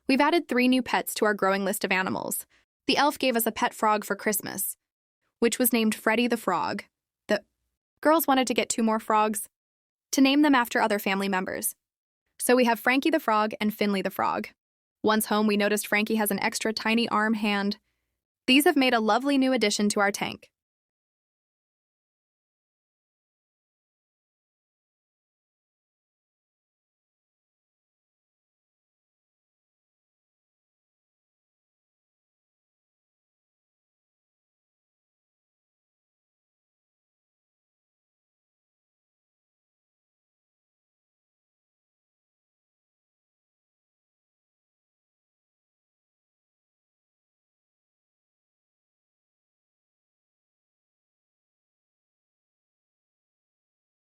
We've added 3 new pets to our growing list of animals. The elf gave us a pet frog for Christmas, which was named Freddy the Frog. The girls wanted to get 2 more frogs to name them after other family members. So we have Frankie the Frog and Finley the Frog. Once home, we noticed Frankie has an extra tiny arm hand. These have made a lovely new addition to our tank.